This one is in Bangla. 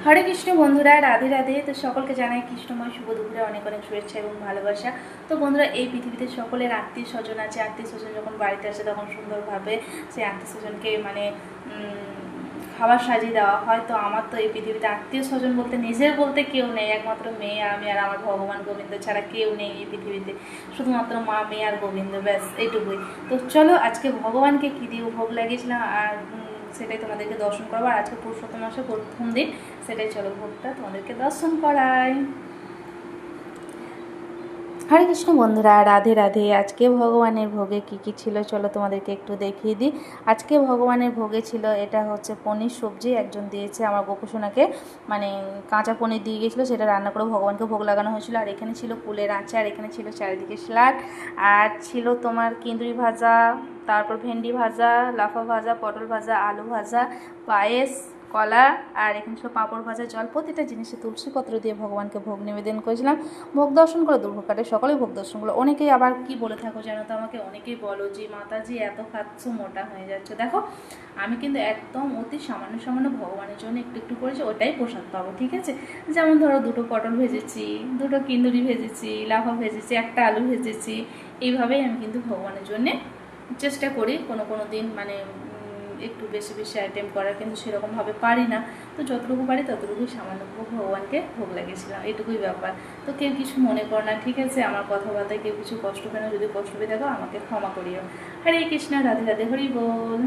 হরে কৃষ্ণ বন্ধুরা, রাধে রাধে। তো সকলকে জানাই কৃষ্ণময় শুভ দুপুরে অনেক অনেক শুভেচ্ছা এবং ভালোবাসা। তো বন্ধুরা, এই পৃথিবীতে সকলের আত্মীয় স্বজন আছে। আত্মীয় স্বজন যখন বাড়িতে আসে তখন সুন্দরভাবে সেই আত্মীয় স্বজনকে খাবার সাজিয়ে দেওয়া হয়। তো আমার তো এই পৃথিবীতে আত্মীয় স্বজন বলতে নিজের বলতে কেউ নেই, একমাত্র মেয়ে আমি আর আমার ভগবান গোবিন্দ ছাড়া কেউ নেই এই পৃথিবীতে। শুধুমাত্র মা, মেয়ে আর গোবিন্দ, ব্যাস এইটুকুই। তো চলো আজকে ভগবানকে কী দিয়ে ভোগ লাগিয়েছিলাম আর সেটাই তোমাদেরকে দর্শন করবো। আর আজকে পুরুষোত্তম মাসের প্রথম দিন, সেটাই চলো ভোগটা তোমাদেরকে দর্শন করাই। হরে কৃষ্ণ বন্ধুরা, রাধে রাধে। আজকে ভগবানের ভোগে কি কি ছিল চলো তোমাদেরকে একটু দেখিয়ে দিই। আজকে ভগবানের ভোগে ছিল, এটা হচ্ছে পনির সবজি একজন দিয়েছে আমার গোপুসোনাকে, কাঁচা পনির দিয়ে গিয়েছিলো, সেটা রান্না করে ভগবানকে ভোগ লাগানো হয়েছিল। আর এখানে ছিল কুলের আচার, এখানে ছিল চারিদিকে স্যালাড, আর ছিল তোমার কিন্দুরি ভাজা, তারপর ভেন্ডি ভাজা, লাফা ভাজা, পটল ভাজা, আলু ভাজা, পায়েস, কলা, আর এখানে ছিল পাঁপড় ভাজা, জল। প্রতিটা জিনিসে তুলসী পত্র দিয়ে ভগবানকে ভোগ নিবেদন করেছিলাম। ভোগ দর্শন করে দুর্ভোগ কাটে, সকলেই ভোগ দর্শন করলো। অনেকেই আবার কি বলে থাকো জানো তো, আমাকে অনেকেই বলো যে মাতাজি এত খাচ্ছ, মোটা হয়ে যাচ্ছে। দেখো, আমি কিন্তু একদম অতি সামান্য সামান্য ভগবানের জন্য একটু একটু করেছি, ওটাই প্রসাদ পাবো, ঠিক আছে। যেমন ধরো, দুটো পটল ভেজেছি, দুটো কিন্দুরি ভেজেছি, লাফা ভেজেছি, একটা আলু ভেজেছি। এইভাবেই আমি কিন্তু ভগবানের জন্যে চেষ্টা করি। কোনো কোনো দিন একটু বেশি বেশি আইটেম করার, কিন্তু সেরকমভাবে পারি না। তো যতটুকু পারি ততটুকুই সামান্য ভগবানকে ভোগ লাগিয়েছিলাম, এটুকুই ব্যাপার। তো কেউ কিছু মনে করো না, ঠিক আছে। আমার কথাবার্তায় কেউ কিছু কষ্ট পেও না, যদি কষ্ট পেয়ে থাকো আমাকে ক্ষমা করিও। হরে কৃষ্ণ, রাধে রাধে, হরি বল।